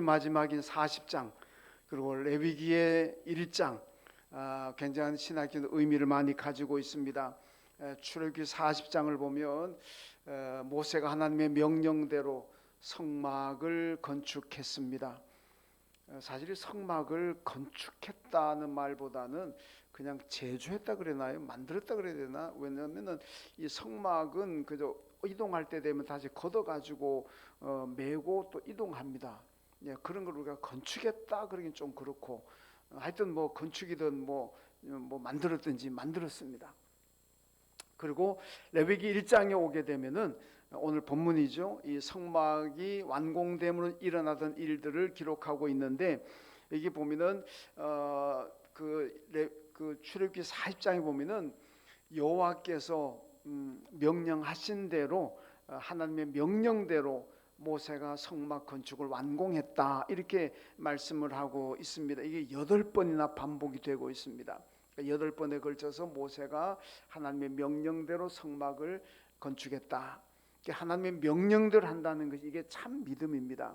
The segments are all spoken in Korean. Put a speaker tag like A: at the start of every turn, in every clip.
A: 마지막인 40장 그리고 레위기의 1장 굉장한 신학적인 의미를 많이 가지고 있습니다. 출애굽기 40장을 보면 모세가 하나님의 명령대로 성막을 건축했습니다. 사실 성막을 건축했다는 말보다는 그냥 제조했다 그러나요? 만들었다 그래야 되나? 왜냐하면 이 성막은 그저 이동할 때 되면 다시 걷어가지고 메고 또 이동합니다. 예, 그런 걸 우리가 건축했다 그러긴 좀 그렇고, 하여튼 뭐 건축이든 뭐 만들었든지 만들었습니다. 그리고 레위기 1장에 오게 되면은 오늘 본문이죠. 이 성막이 완공됨으로 일어나던 일들을 기록하고 있는데, 여기 보면은 그 출애굽기 40장에 보면은 여호와께서 명령하신 대로, 하나님의 명령대로 모세가 성막 건축을 완공했다 이렇게 말씀을 하고 있습니다. 이게 8번이나 반복이 되고 있습니다. 8번에 걸쳐서 모세가 하나님의 명령대로 성막을 건축했다. 하나님의 명령대로 한다는 것이 이게 참 믿음입니다.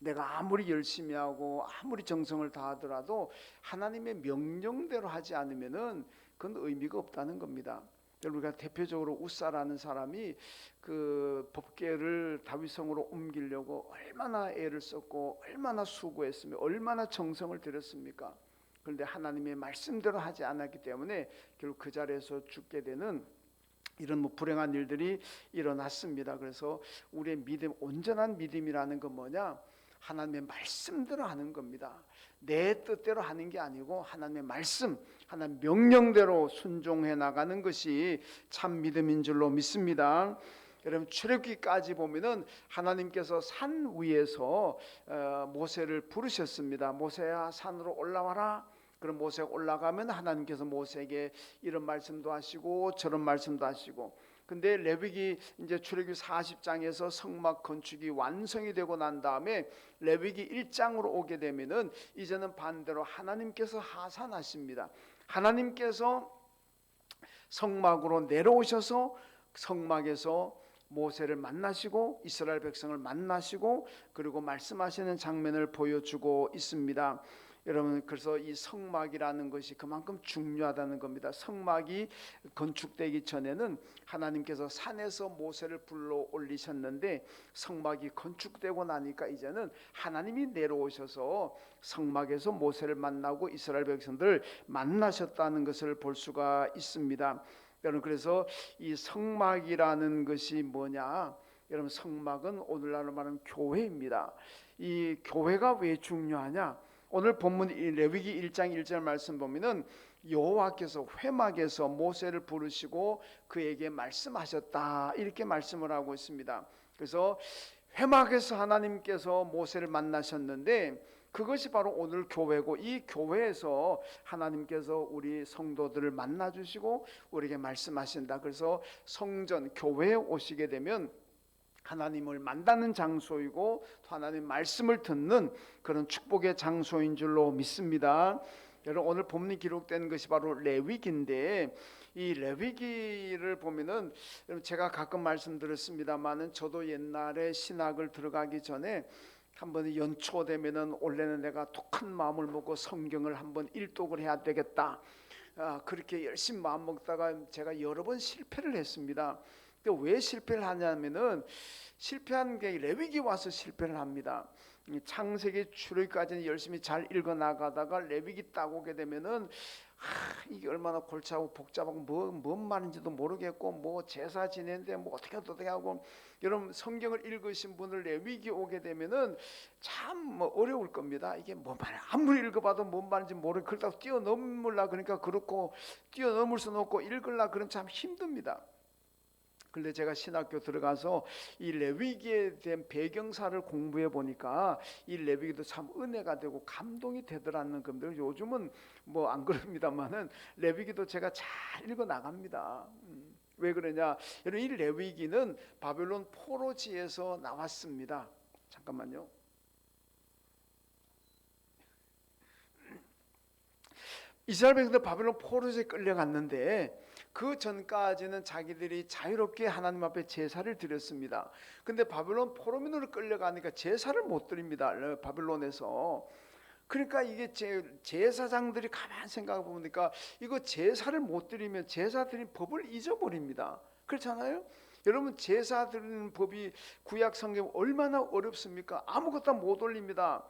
A: 내가 아무리 열심히 하고 아무리 정성을 다하더라도 하나님의 명령대로 하지 않으면은 그건 의미가 없다는 겁니다. 우리가 대표적으로 우사라는 사람이 그 법궤를 다윗성으로 옮기려고 얼마나 애를 썼고 얼마나 수고했으며 얼마나 정성을 들였습니까? 그런데 하나님의 말씀대로 하지 않았기 때문에 결국 그 자리에서 죽게 되는 이런 불행한 일들이 일어났습니다. 그래서 우리의 믿음, 온전한 믿음이라는 건 뭐냐? 하나님의 말씀대로 하는 겁니다. 내 뜻대로 하는 게 아니고 하나님의 말씀, 하나님의 명령대로 순종해 나가는 것이 참 믿음인 줄로 믿습니다. 여러분, 출애굽기까지 보면은 하나님께서 산 위에서 모세를 부르셨습니다. 모세야, 산으로 올라와라. 그럼 모세가 올라가면 하나님께서 모세에게 이런 말씀도 하시고 저런 말씀도 하시고, 근데 레위기 이제 출애굽기 40장에서 성막 건축이 완성이 되고 난 다음에 레위기 1장으로 오게 되면은 이제는 반대로 하나님께서 하산하십니다. 하나님께서 성막으로 내려오셔서 성막에서 모세를 만나시고 이스라엘 백성을 만나시고 그리고 말씀하시는 장면을 보여주고 있습니다. 여러분, 그래서 이 성막이라는 것이 그만큼 중요하다는 겁니다. 성막이 건축되기 전에는 하나님께서 산에서 모세를 불러 올리셨는데, 성막이 건축되고 나니까 이제는 하나님이 내려오셔서 성막에서 모세를 만나고 이스라엘 백성들을 만나셨다는 것을 볼 수가 있습니다. 여러분, 그래서 이 성막이라는 것이 뭐냐? 여러분, 성막은 오늘날로 말하면 교회입니다. 이 교회가 왜 중요하냐? 오늘 본문 레위기 1장 1절 말씀 보면은 여호와께서 회막에서 모세를 부르시고 그에게 말씀하셨다 이렇게 말씀을 하고 있습니다. 그래서 회막에서 하나님께서 모세를 만나셨는데 그것이 바로 오늘 교회고, 이 교회에서 하나님께서 우리 성도들을 만나주시고 우리에게 말씀하신다. 그래서 성전, 교회에 오시게 되면 하나님을 만나는 장소이고 또 하나님 말씀을 듣는 그런 축복의 장소인 줄로 믿습니다. 여러분, 오늘 본문이 기록된 것이 바로 레위기인데, 이 레위기를 보면은 제가 가끔 말씀드렸습니다만은 저도 옛날에 신학을 들어가기 전에 한번 연초 되면은 원래는 내가 독한 마음을 먹고 성경을 한번 일독을 해야 되겠다, 그렇게 열심히 마음 먹다가 제가 여러 번 실패를 했습니다. 왜 실패를 하냐면은 실패한 게 레위기 와서 실패를 합니다. 창세기 출애굽기까지는 열심히 잘 읽어 나가다가 레위기 딱 오게 되면은 이게 얼마나 골치하고 복잡하고 뭔 말인지도 모르겠고 뭐 제사 지내는데 뭐 어떻게 하고, 여러분 성경을 읽으신 분들 레위기 오게 되면은 참 어려울 겁니다. 이게 뭔 말, 아무리 읽어봐도 뭔 말인지 모르고 그렇다고 뛰어넘으려 그러니까 그렇고, 뛰어넘을 수는 없고 읽으려 그러면 참 힘듭니다. 그런데 제가 신학교 들어가서 이 레위기에 대한 배경사를 공부해 보니까 이 레위기도 참 은혜가 되고 감동이 되더라는 겁니다. 요즘은 뭐 안 그럽니다만은 레위기도 제가 잘 읽어 나갑니다. 왜 그러냐? 여러분, 이 레위기는 바벨론 포로지에서 나왔습니다. 잠깐만요. 이스라엘 백성들 바벨론 포로지에 끌려갔는데 그 전까지는 자기들이 자유롭게 하나님 앞에 제사를 드렸습니다. 근데 바벨론 포로민으로 끌려가니까 제사를 못 드립니다. 바벨론에서. 그러니까 이게 제사장들이 가만 생각해 보니까 이거 제사를 못 드리면 제사 드린 법을 잊어버립니다. 그렇잖아요? 여러분, 제사 드리는 법이 구약 성경 얼마나 어렵습니까? 아무것도 못 올립니다.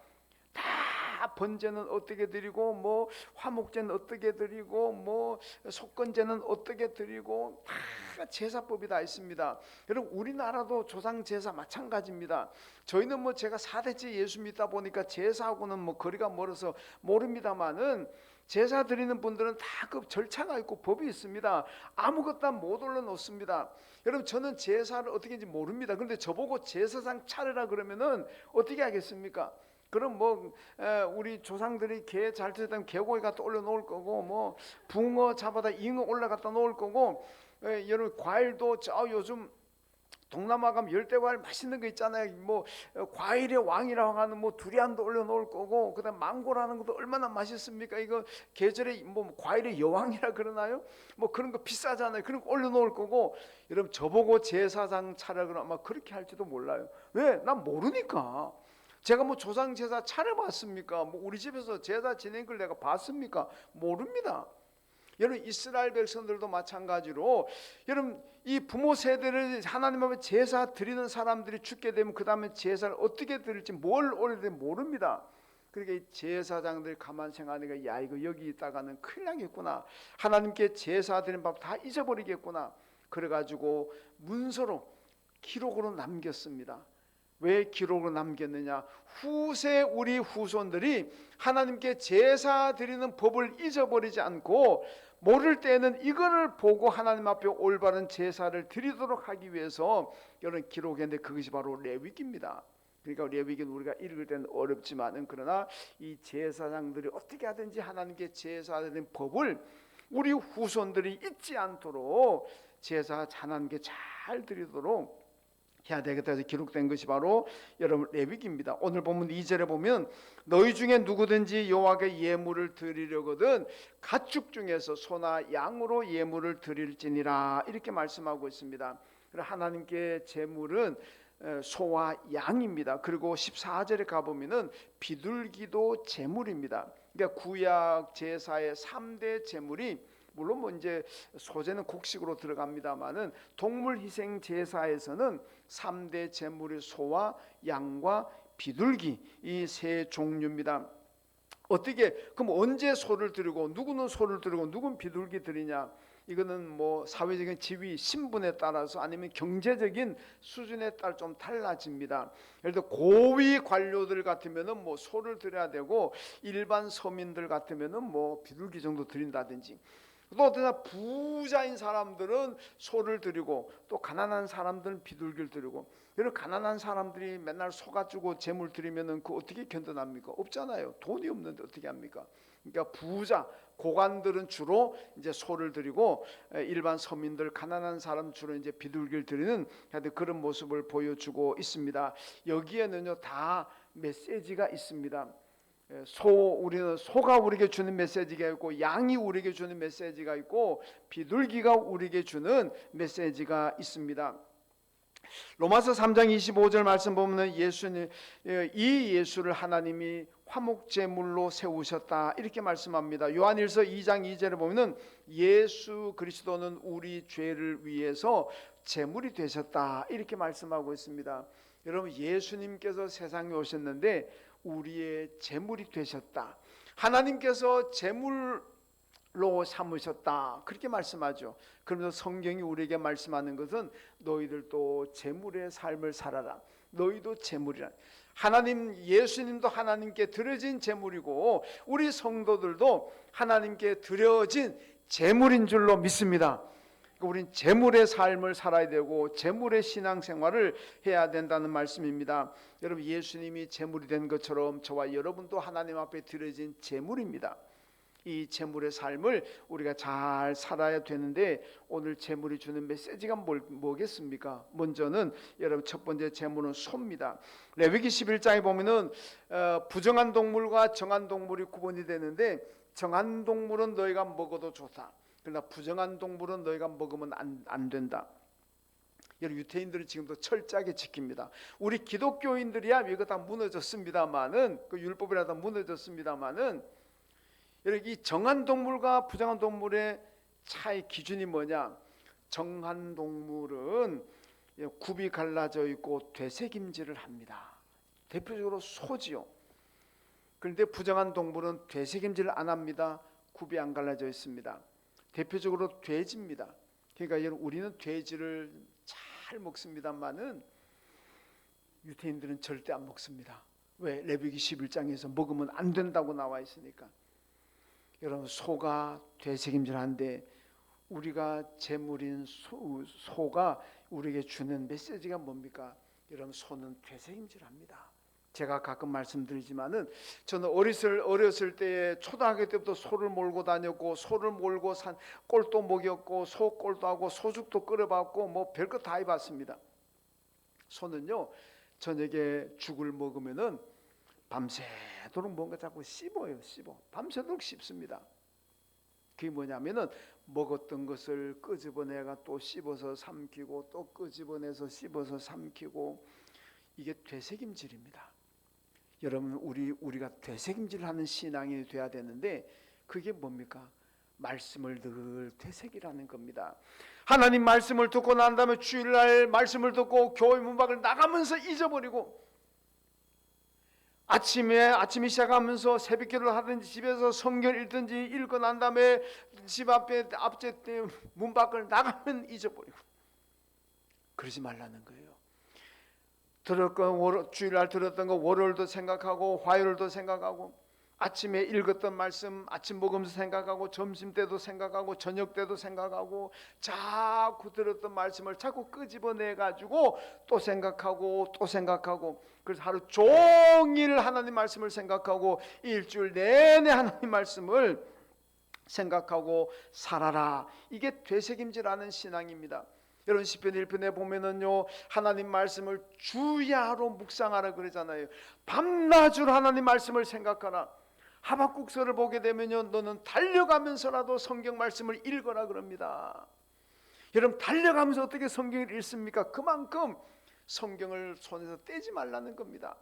A: 다 번제는 어떻게 드리고, 뭐 화목제는 어떻게 드리고, 뭐 속건제는 어떻게 드리고, 다 제사법이 다 있습니다. 여러분, 우리나라도 조상 제사 마찬가지입니다. 저희는 뭐 제가 4대째 예수 믿다 보니까 제사하고는 뭐 거리가 멀어서 모릅니다만은, 제사 드리는 분들은 다 그 절차가 있고 법이 있습니다. 아무것도 못 올려놓습니다. 여러분, 저는 제사를 어떻게 하는지 모릅니다. 그런데 저보고 제사장 차려라 그러면은 어떻게 하겠습니까? 그럼 뭐 우리 조상들이 개 잘 드셨다면 개고기 갖다 올려놓을 거고, 뭐 붕어 잡아다 잉어 올라갔다 놓을 거고, 여러분 과일도 요즘 동남아 가면 열대과일 맛있는 거 있잖아요. 뭐 과일의 왕이라고 하는 뭐 두리안도 올려놓을 거고, 그다음 망고라는 것도 얼마나 맛있습니까? 이거 계절의 뭐 과일의 여왕이라 그러나요? 뭐 그런 거 비싸잖아요. 그런 거 올려놓을 거고. 여러분, 저보고 제사장 차려 그러면 아마 그렇게 할지도 몰라요. 왜? 난 모르니까. 제가 뭐 조상 제사 차려봤습니까? 뭐 우리 집에서 제사 지낸 걸 내가 봤습니까? 모릅니다. 여러분, 이스라엘 백성들도 마찬가지로, 여러분 이 부모 세대를 하나님 앞에 제사 드리는 사람들이 죽게 되면 그 다음에 제사를 어떻게 드릴지, 뭘 올려야 될지 모릅니다. 그러니까 이 제사장들이 가만 생각하니까, 야, 이거 여기 있다가는 큰일 나겠구나, 하나님께 제사 드리는 법 다 잊어버리겠구나. 그래가지고 문서로 기록으로 남겼습니다. 왜 기록으로 남겼느냐? 후세 우리 후손들이 하나님께 제사 드리는 법을 잊어버리지 않고, 모를 때는 이거를 보고 하나님 앞에 올바른 제사를 드리도록 하기 위해서 이런 기록했는데, 그것이 바로 레위기입니다. 그러니까 레위기는 우리가 읽을 때는 어렵지만은, 그러나 이 제사장들이 어떻게 하든지 하나님께 제사 드리는 법을 우리 후손들이 잊지 않도록 제사 하나님께 잘 드리도록 해야 되겠다 해서 기록된 것이 바로 여러분 레위기입니다. 오늘 본문 2절에 보면, 너희 중에 누구든지 여호와께 예물을 드리려거든 가축 중에서 소나 양으로 예물을 드릴지니라, 이렇게 말씀하고 있습니다. 하나님께 제물은 소와 양입니다. 그리고 14절에 가보면은 비둘기도 제물입니다. 그러니까 구약 제사의 3대 제물이, 물론 뭐 이제 소제는 곡식으로 들어갑니다만은, 동물 희생 제사에서는 3대 제물이 소와 양과 비둘기, 이 세 종류입니다. 어떻게, 그럼 언제 소를 드리고, 누구는 소를 드리고 누구는 비둘기 드리냐? 이거는 뭐 사회적인 지위, 신분에 따라서, 아니면 경제적인 수준에 따라 좀 달라집니다. 예를 들어 고위 관료들 같으면은 뭐 소를 드려야 되고, 일반 서민들 같으면은 뭐 비둘기 정도 드린다든지, 또 어떠나 부자인 사람들은 소를 드리고, 또 가난한 사람들은 비둘기를 드리고. 여러분, 가난한 사람들이 맨날 소 가지고 제물 드리면은 그 어떻게 견뎌납니까? 없잖아요. 돈이 없는데 어떻게 합니까? 그러니까 부자 고관들은 주로 이제 소를 드리고, 일반 서민들, 가난한 사람 주로 이제 비둘기를 드리는 그런 모습을 보여주고 있습니다. 여기에는요 다 메시지가 있습니다. 우리는 소가 우리에게 주는 메시지가 있고, 양이 우리에게 주는 메시지가 있고, 비둘기가 우리에게 주는 메시지가 있습니다. 로마서 3장 25절 말씀 보면, 이 예수를 하나님이 화목제물로 세우셨다, 이렇게 말씀합니다. 요한일서 2장 2절에 보면, 예수 그리스도는 우리 죄를 위해서 제물이 되셨다, 이렇게 말씀하고 있습니다. 여러분, 예수님께서 세상에 오셨는데 우리의 제물이 되셨다, 하나님께서 제물로 삼으셨다, 그렇게 말씀하죠. 그러면서 성경이 우리에게 말씀하는 것은, 너희들도 제물의 삶을 살아라, 너희도 제물이라. 하나님, 예수님도 하나님께 드려진 제물이고, 우리 성도들도 하나님께 드려진 제물인 줄로 믿습니다. 우린 제물의 삶을 살아야 되고, 제물의 신앙생활을 해야 된다는 말씀입니다. 여러분, 예수님이 제물이 된 것처럼 저와 여러분도 하나님 앞에 드려진 제물입니다. 이 제물의 삶을 우리가 잘 살아야 되는데, 오늘 제물이 주는 메시지가 뭐겠습니까? 먼저는 여러분, 첫 번째 제물은 소입니다. 레위기 11장에 보면은 부정한 동물과 정한 동물이 구분이 되는데, 정한 동물은 너희가 먹어도 좋다, 그러나 부정한 동물은 너희가 먹으면 안 된다. 여러분, 유태인들은 지금도 철저하게 지킵니다. 우리 기독교인들이야 이거 다 무너졌습니다만은, 그 율법이라 다 무너졌습니다만은, 여러분, 이 정한 동물과 부정한 동물의 차이 기준이 뭐냐? 정한 동물은 굽이 갈라져 있고 되새김질을 합니다. 대표적으로 소지요. 그런데 부정한 동물은 되새김질을 안 합니다. 굽이 안 갈라져 있습니다. 대표적으로 돼지입니다. 그러니까 여러분, 우리는 돼지를 잘 먹습니다만은 유태인들은 절대 안 먹습니다. 왜? 레위기 11장에서 먹으면 안 된다고 나와 있으니까. 여러분, 소가 되새김질하는데 우리가 제물인 소가 우리에게 주는 메시지가 뭡니까? 여러분, 소는 되새김질합니다. 제가 가끔 말씀드리지만은 저는 어렸을 때에 초등학교 때부터 소를 몰고 다녔고, 소를 몰고 산 꼴도 먹였고, 소 꼴도 하고, 소죽도 끓여봤고, 뭐 별것 다 해봤습니다. 소는요, 저녁에 죽을 먹으면은 밤새도록 뭔가 자꾸 씹어요. 밤새도록 씹습니다. 그게 뭐냐면은 먹었던 것을 끄집어내가 또 씹어서 삼키고, 또 끄집어내서 씹어서 삼키고, 이게 되새김질입니다. 여러분, 우리가 되새김질하는 신앙이 돼야 되는데, 그게 뭡니까? 말씀을 늘 되새기라는 겁니다. 하나님 말씀을 듣고 난 다음에 주일날 말씀을 듣고 교회 문 밖을 나가면서 잊어버리고, 아침이 시작하면서 새벽기도를 하든지 집에서 성경 읽든지 읽고 난 다음에 집 앞에 문 밖을 나가면 잊어버리고, 그러지 말라는 거예요. 주일날 들었던 거 월요일도 생각하고, 화요일도 생각하고, 아침에 읽었던 말씀 아침 먹으면서 생각하고, 점심 때도 생각하고, 저녁 때도 생각하고, 자꾸 들었던 말씀을 자꾸 끄집어내 가지고 또 생각하고 또 생각하고, 그래서 하루 종일 하나님 말씀을 생각하고 일주일 내내 하나님 말씀을 생각하고 살아라. 이게 되새김질하는 신앙입니다. 여러분, 시편 1편에 보면은요, 하나님 말씀을 주야로 묵상하라 그러잖아요. 밤낮으로 하나님 말씀을 생각하라. 하박국서를 보게 되면요, 너는 달려가면서라도 성경 말씀을 읽어라 그럽니다. 여러분, 달려가면서 어떻게 성경을 읽습니까? 그만큼 성경을 손에서 떼지 말라는 겁니다.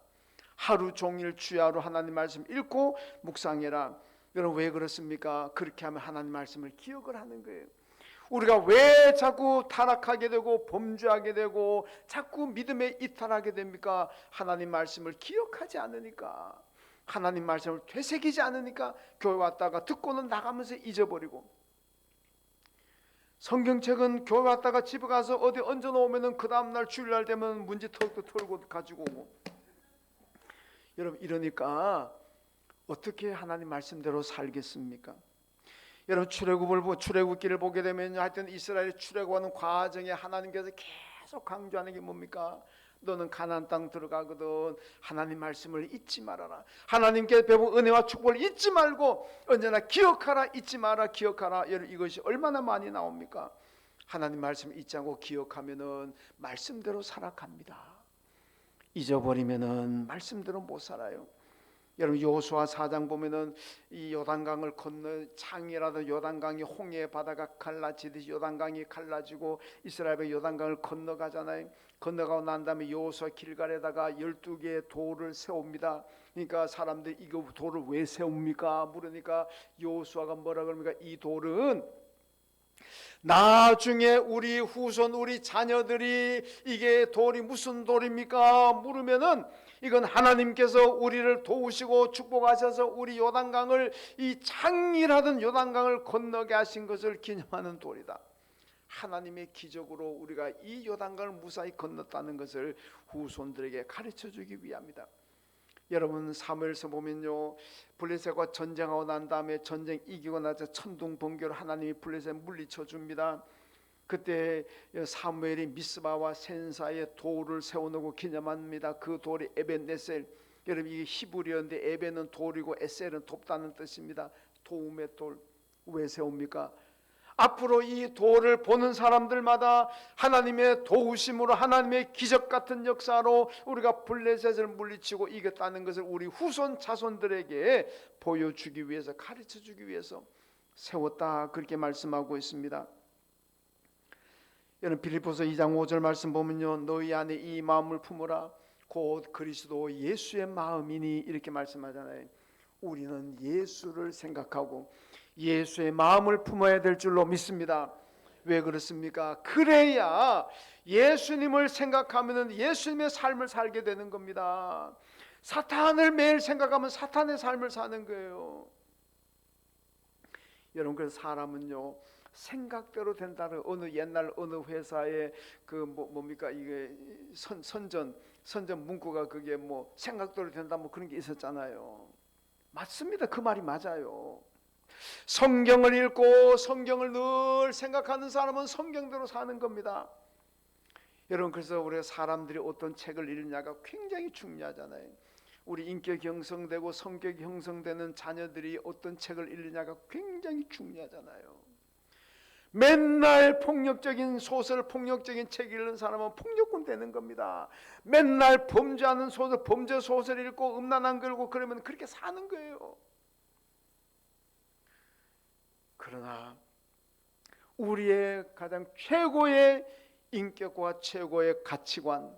A: 하루 종일 주야로 하나님 말씀 읽고 묵상해라. 여러분, 왜 그렇습니까? 그렇게 하면 하나님 말씀을 기억을 하는 거예요. 우리가 왜 자꾸 타락하게 되고 범죄하게 되고 자꾸 믿음에 이탈하게 됩니까? 하나님 말씀을 기억하지 않으니까, 하나님 말씀을 되새기지 않으니까. 교회 왔다가 듣고는 나가면서 잊어버리고, 성경책은 교회 왔다가 집에 가서 어디 얹어놓으면 그 다음날 주일날 되면 문지턱도 털고 가지고 오고. 여러분, 이러니까 어떻게 하나님 말씀대로 살겠습니까? 여러분, 출애굽기를 보게 되면 하여튼 이스라엘이 출애굽하는 과정에 하나님께서 계속 강조하는 게 뭡니까? 너는 가나안 땅 들어가거든 하나님 말씀을 잊지 말아라. 하나님께 배운 은혜와 축복을 잊지 말고 언제나 기억하라. 잊지 마라. 기억하라. 여러분, 이것이 얼마나 많이 나옵니까? 하나님 말씀 잊지 않고 기억하면은 말씀대로 살아갑니다. 잊어버리면은 말씀대로 못 살아요. 여러분, 여호수아 4장 보면은 이 요단강을 건너, 창이라도 요단강이 홍해 바다가 갈라지듯이 요단강이 갈라지고 이스라엘이 요단강을 건너가잖아요. 건너가고 난 다음에 여호수아 길갈에다가 12개의 돌을 세웁니다. 그러니까 사람들이 이거 돌을 왜 세웁니까? 물으니까 여호수아가 뭐라 그럽니까? 이 돌은 나중에 우리 후손, 우리 자녀들이 이게 돌이 무슨 돌입니까? 물으면은 이건 하나님께서 우리를 도우시고 축복하셔서 우리 요단강을, 이 창이라던 요단강을 건너게 하신 것을 기념하는 돌이다. 하나님의 기적으로 우리가 이 요단강을 무사히 건넜다는 것을 후손들에게 가르쳐주기 위함이다. 여러분, 사무엘서 보면요, 블레셋과 전쟁하고 난 다음에 전쟁 이기고 나서 천둥번개로 하나님이 블레셋 물리쳐 줍니다. 그때 사무엘이 미스바와 센사에 돌을 세워놓고 기념합니다. 그 돌이 에벤네셀. 여러분, 이게 히브리어인데 에벤은 돌이고 에셀은 돕다는 뜻입니다. 도움의 돌. 왜 세웁니까? 앞으로 이 돌을 보는 사람들마다 하나님의 도우심으로, 하나님의 기적 같은 역사로 우리가 블레셋을 물리치고 이겼다는 것을 우리 후손 자손들에게 보여주기 위해서, 가르쳐주기 위해서. 세웠다 그렇게 말씀하고 있습니다. 여러분 빌립보서 2장 5절 말씀 보면요, 너희 안에 이 마음을 품으라 곧 그리스도 예수의 마음이니 이렇게 말씀하잖아요. 우리는 예수를 생각하고 예수의 마음을 품어야 될 줄로 믿습니다. 왜 그렇습니까? 그래야 예수님을 생각하면 예수님의 삶을 살게 되는 겁니다. 사탄을 매일 생각하면 사탄의 삶을 사는 거예요. 여러분, 그래서 사람은요 생각대로 된다는, 어느 옛날 어느 회사의 그 뭡니까 이게 선전 문구가 그게 뭐 생각대로 된다 뭐 그런 게 있었잖아요. 맞습니다. 그 말이 맞아요. 성경을 읽고 성경을 늘 생각하는 사람은 성경대로 사는 겁니다. 여러분, 그래서 우리 사람들이 어떤 책을 읽느냐가 굉장히 중요하잖아요. 우리 인격 형성되고 성격 형성되는 자녀들이 어떤 책을 읽느냐가 굉장히 중요하잖아요. 맨날 폭력적인 소설, 폭력적인 책 읽는 사람은 폭력꾼 되는 겁니다. 맨날 범죄하는 소설, 범죄 소설 읽고 음란한 거 읽고 그러면 그렇게 사는 거예요. 그러나 우리의 가장 최고의 인격과 최고의 가치관,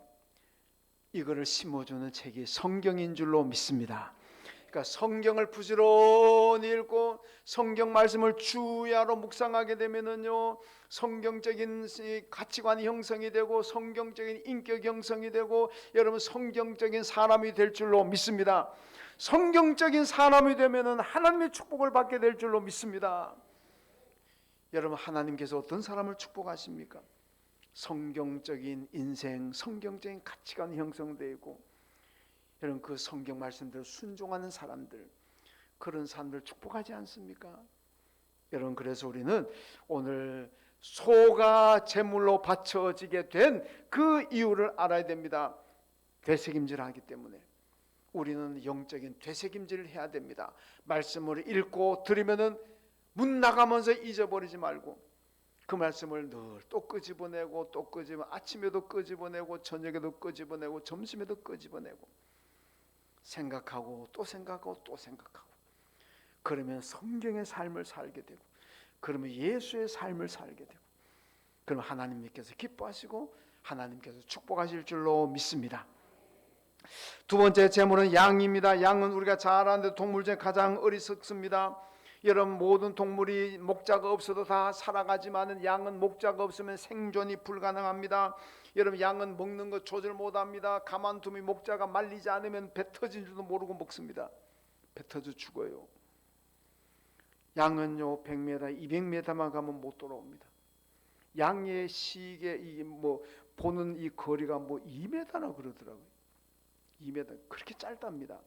A: 이거를 심어주는 책이 성경인 줄로 믿습니다. 그러니까 성경을 부지런히 읽고 성경 말씀을 주야로 묵상하게 되면은요, 성경적인 가치관이 형성이 되고 성경적인 인격 형성이 되고 여러분 성경적인 사람이 될 줄로 믿습니다. 성경적인 사람이 되면은 하나님의 축복을 받게 될 줄로 믿습니다. 여러분, 하나님께서 어떤 사람을 축복하십니까? 성경적인 인생, 성경적인 가치관이 형성되고 여러분 그 성경 말씀대로 순종하는 사람들, 그런 사람들 축복하지 않습니까? 여러분, 그래서 우리는 오늘 소가 제물로 바쳐지게 된 그 이유를 알아야 됩니다. 되새김질하기 때문에 우리는 영적인 되새김질을 해야 됩니다. 말씀을 읽고 들으면은 문 나가면서 잊어버리지 말고 그 말씀을 늘 또 끄집어내고 또 끄집어, 아침에도 끄집어내고 저녁에도 끄집어내고 점심에도 끄집어내고 생각하고 또 생각하고 또 생각하고, 그러면 성경의 삶을 살게 되고 그러면 예수의 삶을 살게 되고 그러면 하나님께서 기뻐하시고 하나님께서 축복하실 줄로 믿습니다. 두 번째 제물은 양입니다. 양은 우리가 잘 아는데 동물 중에 가장 어리석습니다. 여러분, 모든 동물이 목자가 없어도 다 살아가지만 양은 목자가 없으면 생존이 불가능합니다. 여러분, 양은 먹는 거 조절 못합니다. 가만두면 목자가 말리지 않으면 배 터진 줄도 모르고 먹습니다. 배 터져 죽어요. 양은요 100m, 200m만 가면 못 돌아옵니다. 양의 시계 이 뭐 보는 이 거리가 뭐 2m나 그러더라고요. 2m, 그렇게 짧답니다.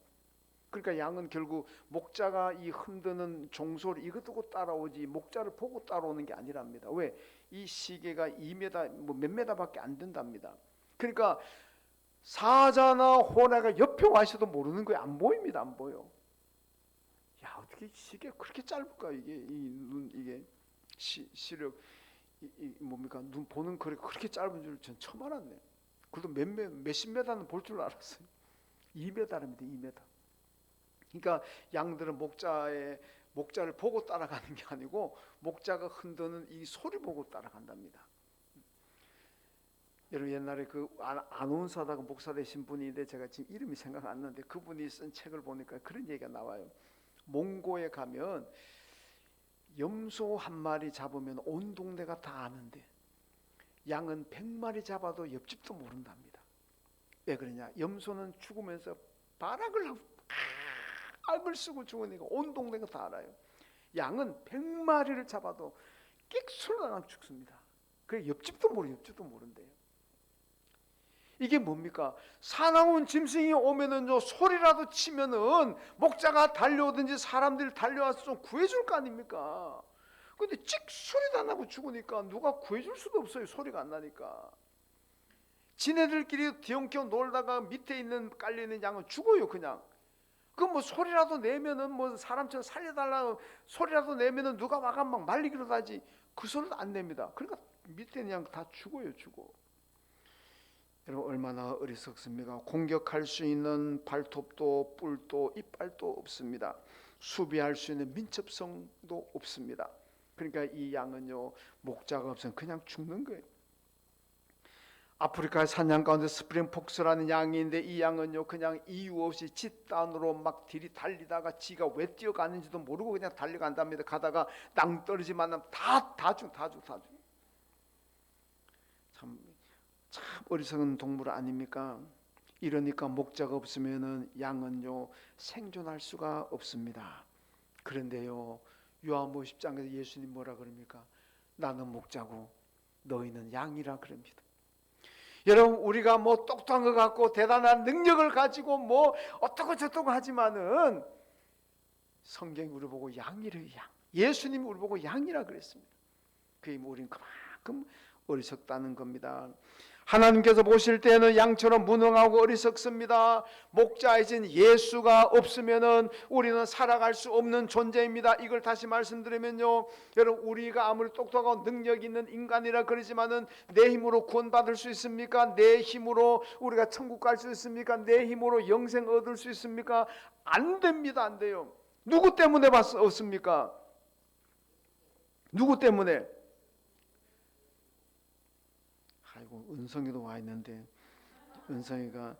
A: 그러니까 양은 결국 목자가 이 흔드는 종소리 이것 듣고 따라오지 목자를 보고 따라오는 게 아니랍니다. 왜? 이 시계가 2m 뭐 몇 m밖에 안 된답니다. 그러니까 사자나 호랑이가 옆에 와 있어도 모르는 거예요. 안 보입니다. 안 보여. 야, 어떻게 시계 그렇게 짧을까? 이게 이 눈 이게 시력 뭡니까? 눈 보는 거리가 그렇게 짧은 줄 전 처음 알았네. 그래도 몇십 메다는 볼 줄 알았어요. 2m랍니다. 2m. 그러니까 양들은 목자를 보고 따라가는 게 아니고 목자가 흔드는 이 소리 보고 따라간답니다. 여러분, 옛날에 그 아나운서다가 목사 되신 분인데 제가 지금 이름이 생각 안 나는데 그분이 쓴 책을 보니까 그런 얘기가 나와요. 몽고에 가면 염소 한 마리 잡으면 온 동네가 다 아는데 양은 100마리 잡아도 옆집도 모른답니다. 왜 그러냐? 염소는 죽으면서 발악을 하고 악을 쓰고 죽으니까 온 동네가 다 알아요. 양은 100마리를 잡아도 끽소리가 나면 죽습니다. 그래 옆집도 모른대요. 이게 뭡니까? 사나운 짐승이 오면은요 소리라도 치면은 목자가 달려오든지 사람들이 달려와서 좀 구해줄 거 아닙니까? 근데 찍소리도 안 나고 죽으니까 누가 구해줄 수도 없어요. 소리가 안 나니까. 지네들끼리 뒤엉켜 놀다가 밑에 있는 깔려있는 양은 죽어요. 그냥 그 뭐 소리라도 내면은 뭐 사람처럼 살려달라고 소리라도 내면은 누가 와가 막 말리기로 하지 그 소리도 안 냅니다. 그러니까 밑에 있는 양 다 죽어요. 죽어. 여러분 얼마나 어리석습니까? 공격할 수 있는 발톱도 뿔도 이빨도 없습니다. 수비할 수 있는 민첩성도 없습니다. 그러니까 이 양은요, 목자가 없으면 그냥 죽는 거예요. 아프리카 사냥 가운데 스프링폭스라는 양이 있는데 이 양은요 그냥 이유 없이 집단으로 막 들이 달리다가 지가 왜 뛰어가는지도 모르고 그냥 달려간답니다. 가다가 낭떠러지만 다 죽. 참 어리석은 동물 아닙니까? 이러니까 목자가 없으면은 양은요 생존할 수가 없습니다. 그런데요 요한복음 10장에서 예수님 뭐라 그럽니까? 나는 목자고 너희는 양이라 그럽니다. 여러분 우리가 뭐 똑똑한 것 같고 대단한 능력을 가지고 뭐 어떻고 저떻고 하지만은 성경이 우리 보고 양이래요. 양. 예수님이 우리 보고 양이라 그랬습니다. 그게 우리는 그만큼 어리석다는 겁니다. 하나님께서 보실 때는 양처럼 무능하고 어리석습니다. 목자이신 예수가 없으면은 우리는 살아갈 수 없는 존재입니다. 이걸 다시 말씀드리면요, 여러분 우리가 아무리 똑똑하고 능력 있는 인간이라 그러지만은 내 힘으로 구원받을 수 있습니까? 내 힘으로 우리가 천국 갈 수 있습니까? 내 힘으로 영생 얻을 수 있습니까? 안 됩니다. 안 돼요. 누구 때문에 없습니까? 누구 때문에? 아이고 은성이도 와 있는데 은성이가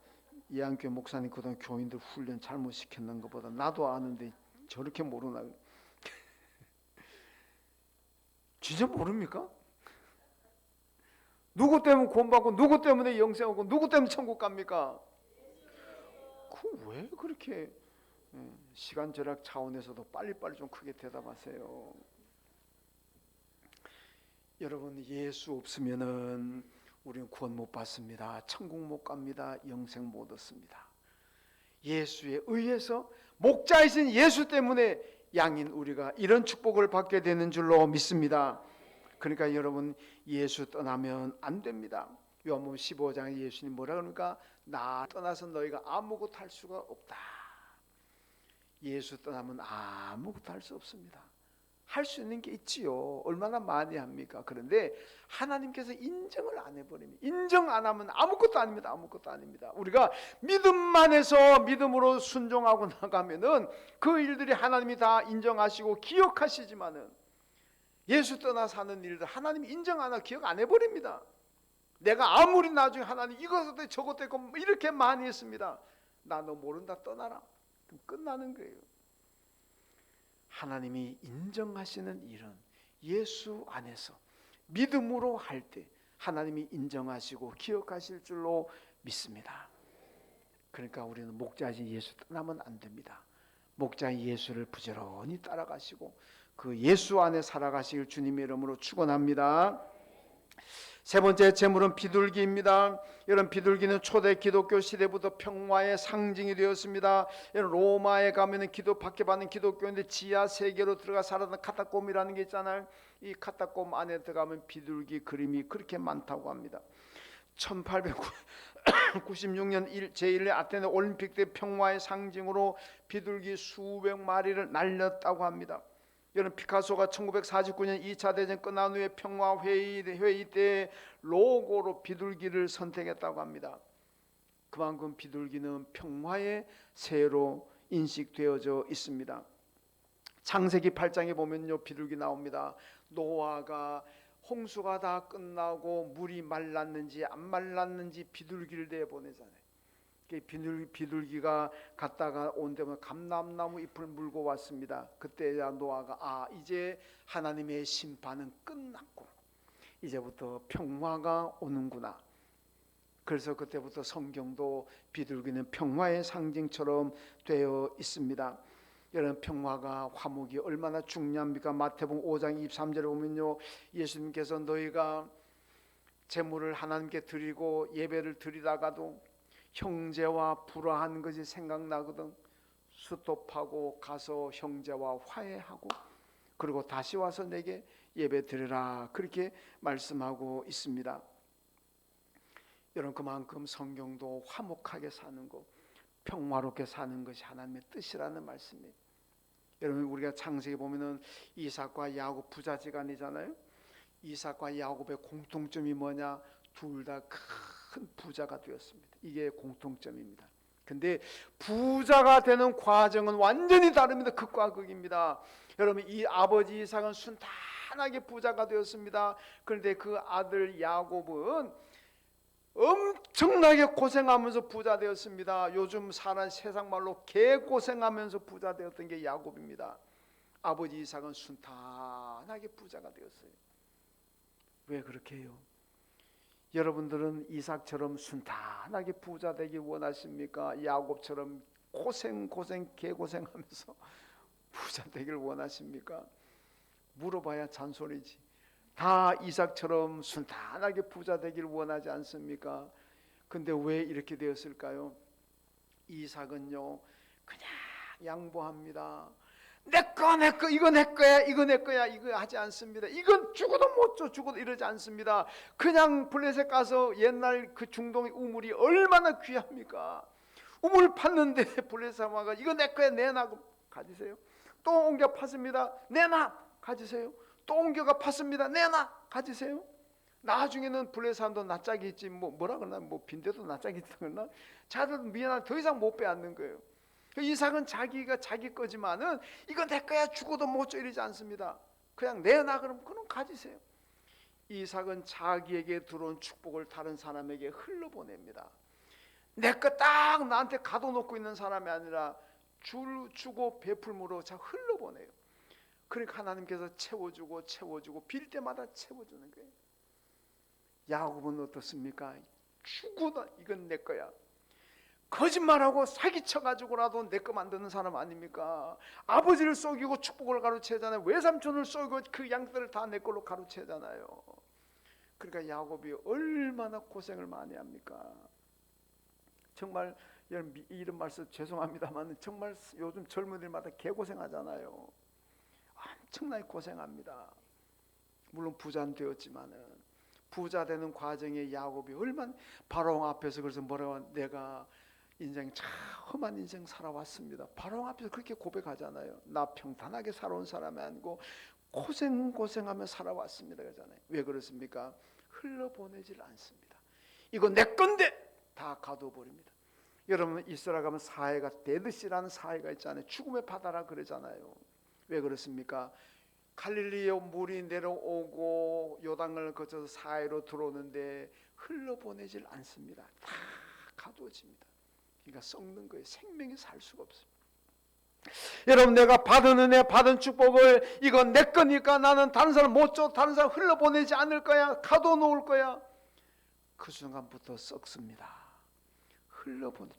A: 이한교회 목사님 그동안 교인들 훈련 잘못 시켰는 것보다 나도 아는데 저렇게 모르나? 진짜 모릅니까? 누구 때문에 구원받고 누구 때문에 영생하고 누구 때문에 천국 갑니까? 그 왜 그렇게 시간 절약 차원에서도 빨리빨리 좀 크게 대답하세요. 여러분 예수 없으면은 우리는 구원 못 받습니다. 천국 못 갑니다. 영생 못 얻습니다. 예수에 의해서 목자이신 예수 때문에 양인 우리가 이런 축복을 받게 되는 줄로 믿습니다. 그러니까 여러분 예수 떠나면 안 됩니다. 요한복음 15장에 예수님 뭐라 그러니까 나 떠나서 너희가 아무것도 할 수가 없다. 예수 떠나면 아무것도 할 수 없습니다. 할 수 있는 게 있지요. 얼마나 많이 합니까? 그런데 하나님께서 인정을 안 해버리면 인정 안 하면 아무것도 아닙니다. 아무것도 아닙니다. 우리가 믿음만 해서 믿음으로 순종하고 나가면은 그 일들이 하나님이 다 인정하시고 기억하시지만은 예수 떠나 사는 일들 하나님이 인정 안 하고 기억 안 해버립니다. 내가 아무리 나중에 하나님 이것도 했고 저것도 했고 이렇게 많이 했습니다. 나 너 모른다 떠나라. 그럼 끝나는 거예요. 하나님이 인정하시는 일은 예수 안에서 믿음으로 할 때 하나님이 인정하시고 기억하실 줄로 믿습니다. 그러니까 우리는 목자이신 예수 떠나면 안 됩니다. 목자인 예수를 부지런히 따라가시고 그 예수 안에 살아가실 주님의 이름으로 축원합니다. 세 번째 제물은 비둘기입니다. 여러분 비둘기는 초대 기독교 시대부터 평화의 상징이 되었습니다. 여러분 로마에 가면은 기도 받게 받는 기독교인데 지하 세계로 들어가 살았던 카타콤이라는 게 있잖아요. 이 카타콤 안에 들어가면 비둘기 그림이 그렇게 많다고 합니다. 1896년 제1회 아테네 올림픽 때 평화의 상징으로 비둘기 수백 마리를 날렸다고 합니다. 여러분 피카소가 1949년 2차 대전 끝난 후에 평화회의 때 로고로 비둘기를 선택했다고 합니다. 그만큼 비둘기는 평화의 새로 인식되어져 있습니다. 창세기 8장에 보면요 비둘기 나옵니다. 노아가 홍수가 다 끝나고 물이 말랐는지 안 말랐는지 비둘기를 내보내잖아요. 비둘기가 갔다가 온 데면 감람나무 잎을 물고 왔습니다. 그때야 노아가 이제 하나님의 심판은 끝났고 이제부터 평화가 오는구나. 그래서 그때부터 성경도 비둘기는 평화의 상징처럼 되어 있습니다. 여러분 평화가 화목이 얼마나 중요합니까? 마태복음 5장 23절에 보면요 예수님께서 너희가 제물을 하나님께 드리고 예배를 드리다가도 형제와 불화한 것이 생각나거든 스톱하고 가서 형제와 화해하고 그리고 다시 와서 내게 예배 드리라 그렇게 말씀하고 있습니다. 여러분 그만큼 성경도 화목하게 사는 것 평화롭게 사는 것이 하나님의 뜻이라는 말씀이에요. 여러분 우리가 창세기 보면은 이삭과 야곱 부자지간이잖아요. 이삭과 야곱의 공통점이 뭐냐? 둘 다 큰 부자가 되었습니다. 이게 공통점입니다. 근데 부자가 되는 과정은 완전히 다릅니다. 극과 극입니다. 여러분, 이 아버지 이삭은 순탄하게 부자가 되었습니다. 그런데 그 아들 야곱은 엄청나게 고생하면서 부자 되었습니다. 요즘 사는 세상 말로 개고생하면서 부자 되었던 게 야곱입니다. 아버지 이삭은 순탄하게 부자가 되었어요. 왜 그렇게 해요? 여러분들은 이삭처럼 순탄하게 부자 되기 원하십니까? 야곱처럼 고생 개고생하면서 부자 되길 원하십니까? 물어봐야 잔소리지. 다 이삭처럼 순탄하게 부자 되길 원하지 않습니까? 근데 왜 이렇게 되었을까요? 이삭은요 그냥 양보합니다. 내거 이거 내 거야 이거 하지 않습니다. 이건 죽어도 못 줘 죽어도 이러지 않습니다. 그냥 블레셋 가서 옛날 그 중동의 우물이 얼마나 귀합니까? 우물 팠는데 블레셋 사마가 이거 내 거야 내놔 가지세요. 또 옮겨 팠습니다. 내놔 가지세요. 또 옮겨가 팠습니다. 내놔 가지세요. 나중에는 블레셋 사람도 낯짝이 있지 뭐라 그러나 빈대도 낯짝이 있다 그러나 자들 미안한 더 이상 못 빼앗는 거예요. 이삭은 자기가 자기 거지만은 이거 내 거야 죽어도 못 줘 이러지 않습니다. 그냥 내놔 그럼 그럼 가지세요. 이삭은 자기에게 들어온 축복을 다른 사람에게 흘러보냅니다. 내 거 딱 나한테 가둬놓고 있는 사람이 아니라 주고 베풀므로 자 흘러보내요. 그러니까 하나님께서 채워주고 빌 때마다 채워주는 거예요. 야곱은 어떻습니까? 죽어도 이건 내 거야. 거짓말하고 사기쳐가지고라도 내 거 만드는 사람 아닙니까? 아버지를 속이고 축복을 가로채잖아요. 외삼촌을 속이고 그 양들을 다 내 걸로 가로채잖아요. 그러니까 야곱이 얼마나 고생을 많이 합니까? 정말 이런 말씀 죄송합니다만 정말 요즘 젊은이들마다 개고생하잖아요. 엄청나게 고생합니다. 물론 부자는 되었지만은 부자 되는 과정에 야곱이 얼마나 바로왕 앞에서 그래서 뭐라고 내가 인생 참 험한 인생 살아왔습니다. 바로왕 앞에서 그렇게 고백하잖아요. 나 평탄하게 살아온 사람이 아니고 고생하며 살아왔습니다 그러잖아요. 왜 그렇습니까? 흘러보내질 않습니다. 이거 내 건데 다 가둬버립니다. 여러분 이스라엘 가면 사해가 데드시라는 사해가 있잖아요. 죽음의 바다라 그러잖아요. 왜 그렇습니까? 갈릴리에 물이 내려오고 요단강을 거쳐서 사해로 들어오는데 흘러보내질 않습니다. 다 가두어집니다. 그러니까 썩는 거예요. 생명이 살 수가 없어요. 여러분 내가 받은 은혜 받은 축복을 이건 내 거니까 나는 다른 사람 못 줘 다른 사람 흘러보내지 않을 거야 가둬놓을 거야. 그 순간부터 썩습니다.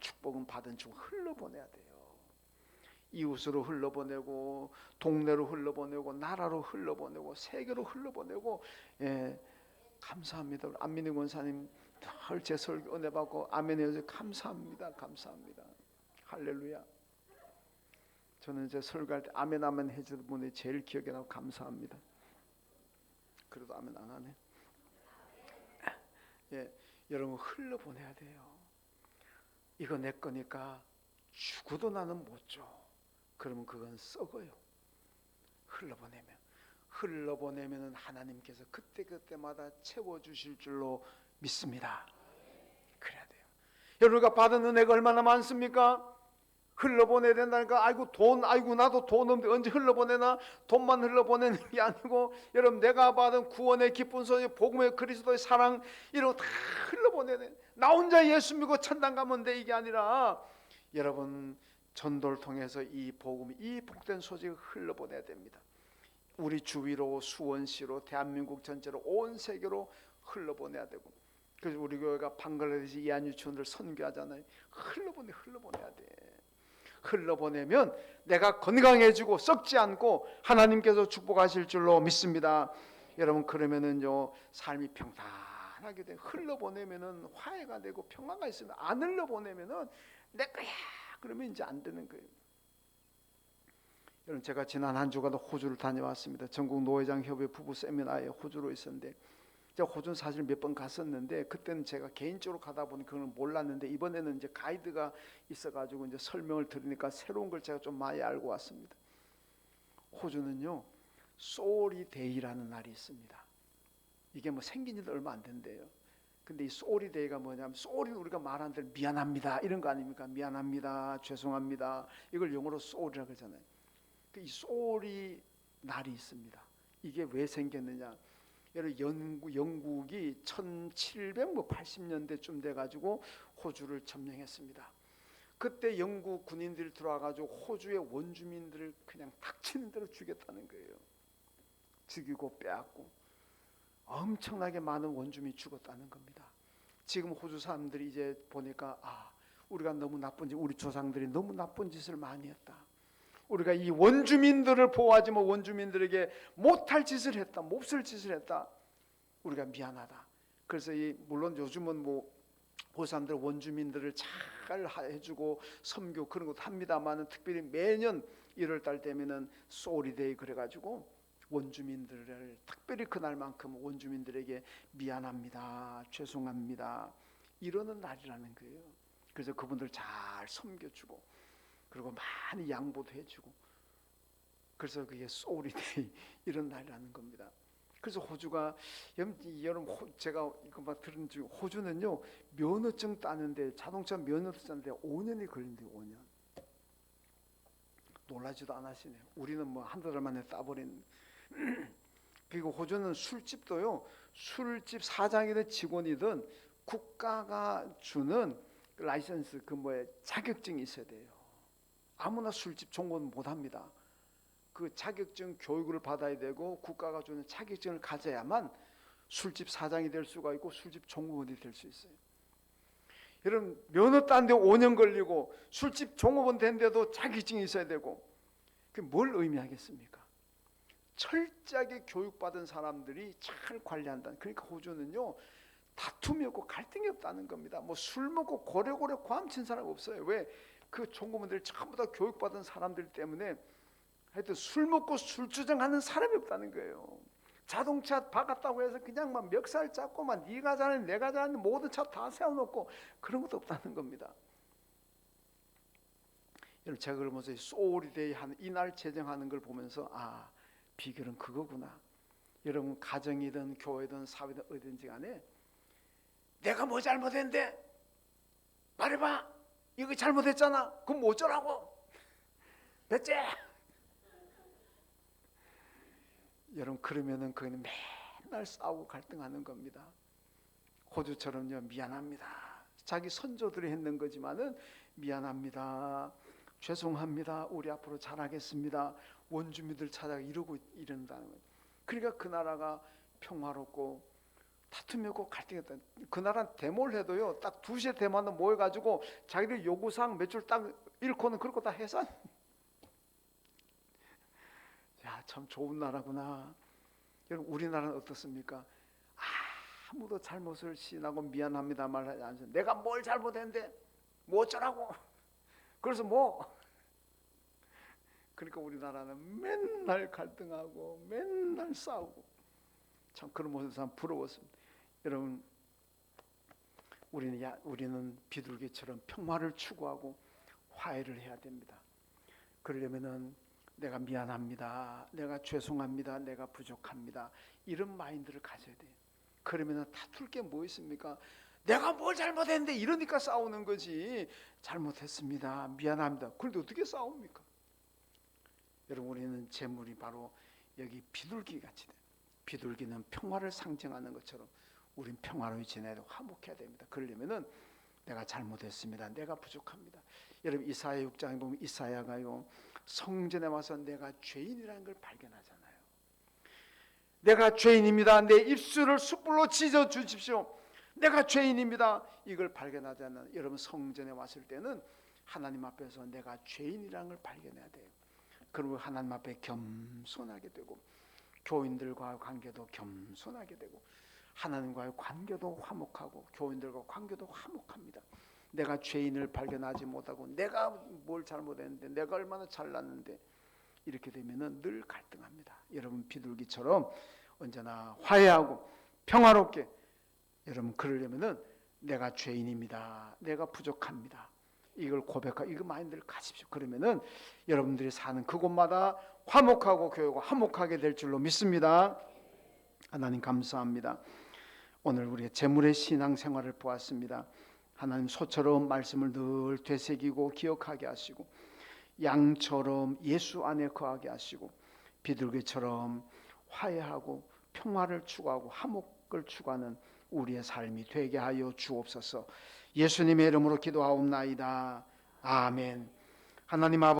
A: 축복은 받은 축복 흘러보내야 돼요. 이웃으로 흘러보내고 동네로 흘러보내고 나라로 흘러보내고 세계로 흘러보내고 감사합니다. 안민희 권사님 늘 제 설교 은혜 받고 아멘 해주셔서 감사합니다. 할렐루야. 저는 제 설교할 때 아멘 해주는 분이 제일 기억에 나고 감사합니다. 그래도 아멘 안 하네. 여러분 흘러보내야 돼요. 이거 내 거니까 죽어도 나는 못 줘. 그러면 그건 썩어요. 흘러보내면 하나님께서 그때마다 채워주실 줄로 믿습니다. 그래야 돼요. 여러분가 받은 은혜가 얼마나 많습니까? 흘러보내야 된다니까. 아이고 나도 돈 없는데 언제 흘러보내나. 돈만 흘러보내는 게 아니고 여러분 내가 받은 구원의 기쁜 소식 복음의 그리스도의 사랑 이런 거 다 흘러보내야 돼. 나 혼자 예수 믿고 천당 가면 돼 이게 아니라 여러분 전도를 통해서 이 복음 이 복된 소식을 흘러보내야 됩니다. 우리 주위로 수원시로 대한민국 전체로 온 세계로 흘러보내야 되고 그래서 우리 교회가 방글라데시 이안 유치원들 선교하잖아요. 흘러보내야 돼. 흘러보내면 내가 건강해지고 썩지 않고 하나님께서 축복하실 줄로 믿습니다. 여러분 그러면은요 삶이 평탄하게 돼. 흘러보내면은 화해가 되고 평화가 있으면 안 흘러보내면은 내 거야 그러면 이제 안 되는 거예요. 여러분 제가 지난 한 주간 호주를 다녀왔습니다. 전국 노회장 협회 부부 세미나에 호주로 있었는데 제가 호주는 사실 몇 번 갔었는데 그때는 제가 개인적으로 가다 보니 그걸 몰랐는데 이번에는 이제 가이드가 있어가지고 이제 설명을 들으니까 새로운 걸 제가 좀 많이 알고 왔습니다. 호주는요 소리 데이라는 날이 있습니다. 이게 뭐 생긴 지도 얼마 안 된대요. 근데 이 쏘리데이가 뭐냐면, 쏘리 우리가 말하는 대로 미안합니다 이런 거 아닙니까? 미안합니다, 죄송합니다, 이걸 영어로 쏘리라고 그러잖아요. 이 쏘리 날이 있습니다. 이게 왜 생겼느냐? 여러분, 영국이 1780년대쯤 돼가지고 호주를 점령했습니다. 그때 영국 군인들이 들어와가지고 호주의 원주민들을 그냥 닥치는 대로 죽였다는 거예요. 죽이고 빼앗고 엄청나게 많은 원주민이 죽었다는 겁니다. 지금 호주 사람들이 이제 보니까 우리가 너무 나쁜 짓, 우리 조상들이 너무 나쁜 짓을 많이 했다. 우리가 이 원주민들을 보호하지 뭐 원주민들에게 못할 짓을 했다, 몹쓸 짓을 했다. 우리가 미안하다. 그래서 물론 요즘은 뭐 호주 사람들 원주민들을 잘 해주고 섬교 그런 것도 합니다만, 특별히 매년 1월달 되면은 쏘리데이 그래가지고 원주민들을 특별히 그날만큼 원주민들에게 미안합니다, 죄송합니다 이러는 날이라는 거예요. 그래서 그분들 잘 섬겨주고 그리고 많이 양보도 해주고, 그래서 그게 쏘리데이 이런 날이라는 겁니다. 그래서 호주가, 여러분 제가 이거 막 들은 중, 호주는요 면허증 따는데, 자동차 면허증 따는데 5년이 걸린대요. 5년. 놀라지도 않으시네요. 우리는 뭐 한두 달 만에 따버린. 그리고 호주는 술집도요, 술집 사장이든 직원이든 국가가 주는 라이선스, 자격증이 있어야 돼요. 아무나 술집 종업원 못합니다. 그 자격증 교육을 받아야 되고 국가가 주는 자격증을 가져야만 술집 사장이 될 수가 있고 술집 종업원이 될 수 있어요. 여러분, 면허 딴데 5년 걸리고 술집 종업원 된데도 자격증이 있어야 되고, 그게 뭘 의미하겠습니까? 철저하게 교육받은 사람들이 잘 관리한다. 그러니까 호주는요 다툼이 없고 갈등이 없다는 겁니다. 뭐 술 먹고 고래고래 고함친 사람 없어요. 왜? 그 종업원들이 전부 다 교육받은 사람들 때문에 하여튼 술 먹고 술주정하는 사람이 없다는 거예요. 자동차 박았다고 해서 그냥 막 멱살 잡고 막 네가 잘하는 내가 잘하는 모든 차 다 세워놓고 그런 것도 없다는 겁니다. 여러분, 제가 그러면서 소울데이 하는 이날 제정하는 걸 보면서 비결은 그거구나. 여러분, 가정이든 교회든 사회든 어디든지 간에 내가 뭐 잘못했는데 말해봐, 이거 잘못했잖아, 그럼 뭐 어쩌라고, 됐지? 여러분, 그러면은 그는 맨날 싸우고 갈등하는 겁니다. 호주처럼요, 미안합니다, 자기 선조들이 했는 거지만은 미안합니다, 죄송합니다, 우리 앞으로 잘하겠습니다, 원주민들 찾아가 이러고 이런다는 거예요. 그러니까 그 나라가 평화롭고 다툼이 없고 갈등이 없다. 그 나라 데모를 해도요 딱 2시에 데모하는 모여가지고 자기들 요구사항 몇 줄 딱 읽고는 그렇고 다 해서 참 좋은 나라구나. 여러분, 우리나라는 어떻습니까? 아무도 잘못을 시인하고 미안합니다 말하지 않죠. 내가 뭘 잘못했는데 뭐 어쩌라고. 그래서 그러니까 우리나라는 맨날 갈등하고 맨날 싸우고, 참 그런 모습 참 부러웠습니다. 여러분, 우리는 비둘기처럼 평화를 추구하고 화해를 해야 됩니다. 그러려면은 내가 미안합니다, 내가 죄송합니다, 내가 부족합니다 이런 마인드를 가져야 돼요. 그러면은 다툴 게 뭐 있습니까? 내가 뭘 잘못했는데 이러니까 싸우는 거지. 잘못했습니다, 미안합니다, 그런데 어떻게 싸웁니까? 여러분, 우리는 재물이 바로 여기 비둘기 같이 돼요. 비둘기는 평화를 상징하는 것처럼 우린 평화로이 지내야 되고 화목해야 됩니다. 그러려면은 내가 잘못했습니다, 내가 부족합니다. 여러분, 이사야 6장에 보면 이사야가요 성전에 와서 내가 죄인이라는 걸 발견하잖아요. 내가 죄인입니다, 내 입술을 숯불로 찢어 주십시오, 내가 죄인입니다, 이걸 발견하잖아요. 여러분, 성전에 왔을 때는 하나님 앞에서 내가 죄인이라는 걸 발견해야 돼요. 그리고 하나님 앞에 겸손하게 되고 교인들과의 관계도 겸손하게 되고 하나님과의 관계도 화목하고 교인들과 관계도 화목합니다. 내가 죄인을 발견하지 못하고 내가 뭘 잘못했는데 내가 얼마나 잘났는데 이렇게 되면은 늘 갈등합니다. 여러분, 비둘기처럼 언제나 화해하고 평화롭게, 여러분 그러려면은 내가 죄인입니다, 내가 부족합니다, 이걸 고백하고 이거 마인드를 가십시오. 그러면은 여러분들이 사는 그곳마다 화목하고 교회가 화목하게 될 줄로 믿습니다. 하나님 감사합니다. 오늘 우리의 재물의 신앙생활을 보았습니다. 하나님 소처럼 말씀을 늘 되새기고 기억하게 하시고 양처럼 예수 안에 거하게 하시고 비둘기처럼 화해하고 평화를 추구하고 화목을 추구하는 우리의 삶이 되게 하여 주옵소서. 예수님의 이름으로 기도하옵나이다. 아멘. 하나님 아버지